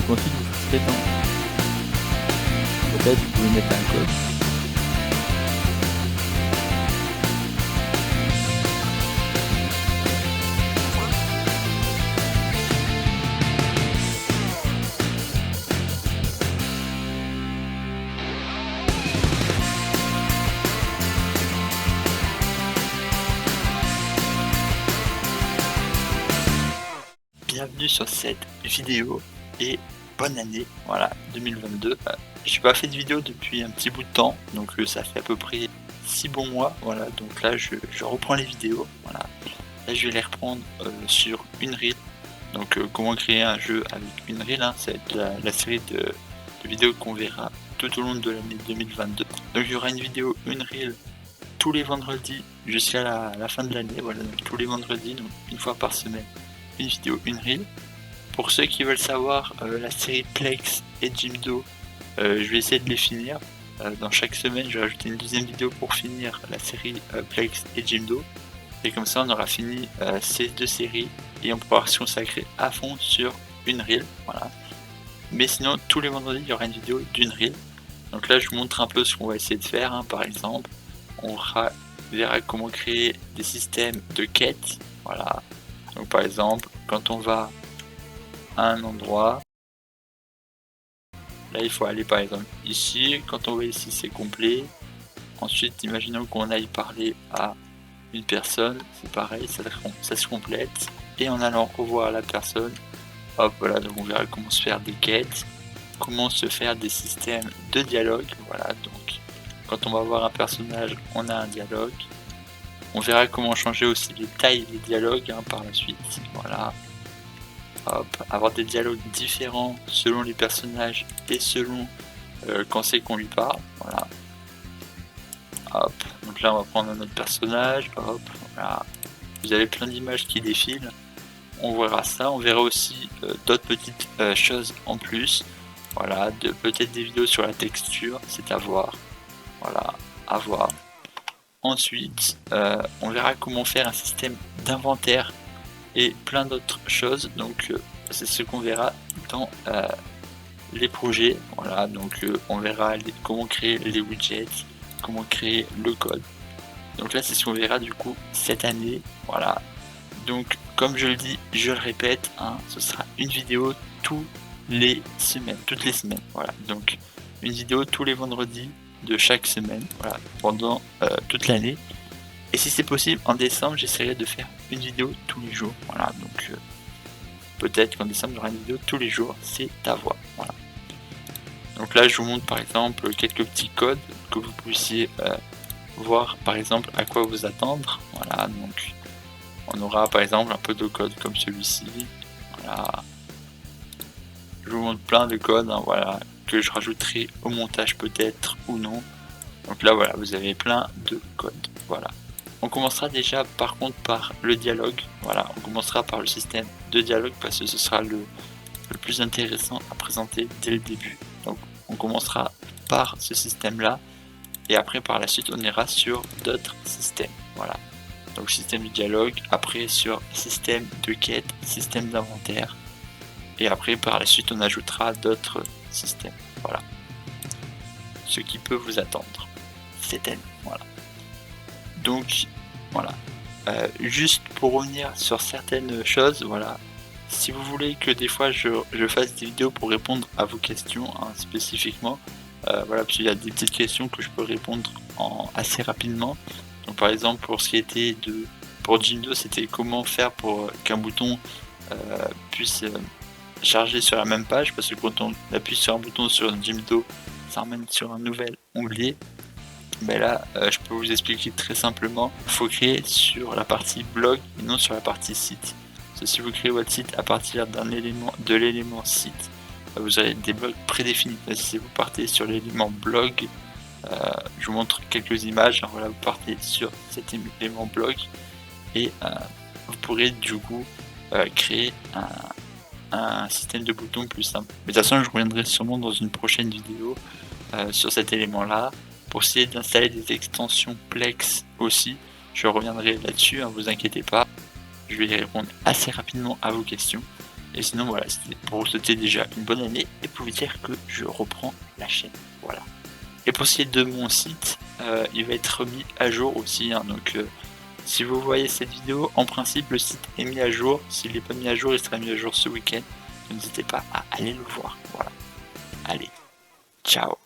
Donc ensuite vous faites un... Peut-être vous pouvez mettre un code. Bienvenue sur cette vidéo et bonne année, voilà, 2022. J'ai pas fait de vidéo depuis un petit bout de temps, donc ça fait à peu près 6 bons mois, voilà, donc là je reprends les vidéos, voilà. Là je vais les reprendre sur Unreal, donc comment créer un jeu avec Unreal, hein, ça va être la série de vidéos qu'on verra tout au long de l'année 2022. Donc il y aura une vidéo Unreal tous les vendredis jusqu'à la fin de l'année, voilà, donc tous les vendredis, donc une fois par semaine, une vidéo Unreal. Pour ceux qui veulent savoir la série Plex et Jimdo, je vais essayer de les finir. Dans chaque semaine, je vais rajouter une deuxième vidéo pour finir la série Plex et Jimdo. Et comme ça, on aura fini ces deux séries et on pourra se consacrer à fond sur Unreal. Voilà. Mais sinon, tous les vendredis, il y aura une vidéo d'Unreal. Donc là, je vous montre un peu ce qu'on va essayer de faire. Hein. Par exemple, on verra comment créer des systèmes de quêtes. Voilà. Donc par exemple, quand on va à un endroit, là il faut aller par exemple ici, quand on va ici c'est complet. Ensuite imaginons qu'on aille parler à une personne, c'est pareil, ça se complète. Et en allant revoir la personne, hop voilà, donc on verra comment se faire des quêtes, comment se faire des systèmes de dialogue, voilà, donc quand on va voir un personnage on a un dialogue. On verra comment changer aussi les tailles des dialogues hein, par la suite, voilà. Hop, avoir des dialogues différents selon les personnages et selon quand c'est qu'on lui parle, voilà. Hop, donc là on va prendre un autre personnage, hop, voilà. Vous avez plein d'images qui défilent, on verra ça, on verra aussi d'autres petites choses en plus, voilà, peut-être des vidéos sur la texture, c'est à voir, voilà, à voir. Ensuite, on verra comment faire un système d'inventaire et plein d'autres choses, donc c'est ce qu'on verra dans les projets, voilà, donc on verra comment créer les widgets, comment créer le code, donc là c'est ce qu'on verra du coup cette année, voilà, donc comme je le dis, je le répète, hein, ce sera une vidéo toutes les semaines, voilà, donc une vidéo tous les vendredis de chaque semaine, voilà, pendant toute l'année. Et si c'est possible, en décembre, j'essaierai de faire une vidéo tous les jours. Voilà, donc peut-être qu'en décembre, il y aura une vidéo tous les jours. C'est à voir. Voilà. Donc là, je vous montre par exemple quelques petits codes que vous puissiez voir par exemple à quoi vous attendre. Voilà, donc on aura par exemple un peu de code comme celui-ci. Voilà. Je vous montre plein de codes, hein, voilà, que je rajouterai au montage peut-être ou non. Donc là, voilà, vous avez plein de codes. Voilà. On commencera déjà par contre par le dialogue, voilà, on commencera par le système de dialogue parce que ce sera le plus intéressant à présenter dès le début. Donc on commencera par ce système là et après par la suite on ira sur d'autres systèmes, voilà. Donc système de dialogue, après sur système de quête, système d'inventaire et après par la suite on ajoutera d'autres systèmes, voilà. Ce qui peut vous attendre cette année, voilà. Donc voilà, juste pour revenir sur certaines choses, voilà, si vous voulez que des fois je fasse des vidéos pour répondre à vos questions hein, spécifiquement, voilà, parce qu'il y a des petites questions que je peux répondre assez rapidement. Donc par exemple pour ce qui était pour Jimdo, c'était comment faire pour qu'un bouton puisse charger sur la même page, parce que quand on appuie sur un bouton sur Jimdo, ça ramène sur un nouvel onglet. Mais là, je peux vous expliquer très simplement. Il faut créer sur la partie blog et non sur la partie site. Parce que si vous créez votre site à partir de l'élément site, vous aurez des blogs prédéfinis. Si vous partez sur l'élément blog, je vous montre quelques images. Alors voilà, vous partez sur cet élément blog et vous pourrez du coup créer un système de boutons plus simple. Mais de toute façon, je reviendrai sûrement dans une prochaine vidéo sur cet élément-là. Pour essayer d'installer des extensions Plex aussi, je reviendrai là-dessus, hein, vous inquiétez pas. Je vais répondre assez rapidement à vos questions. Et sinon voilà, c'était pour vous souhaiter déjà une bonne année et pour vous dire que je reprends la chaîne. Voilà. Et pour ce qui est de mon site, il va être mis à jour aussi, hein, donc si vous voyez cette vidéo, en principe le site est mis à jour. S'il n'est pas mis à jour, il sera mis à jour ce week-end. N'hésitez pas à aller le voir. Voilà. Allez, ciao.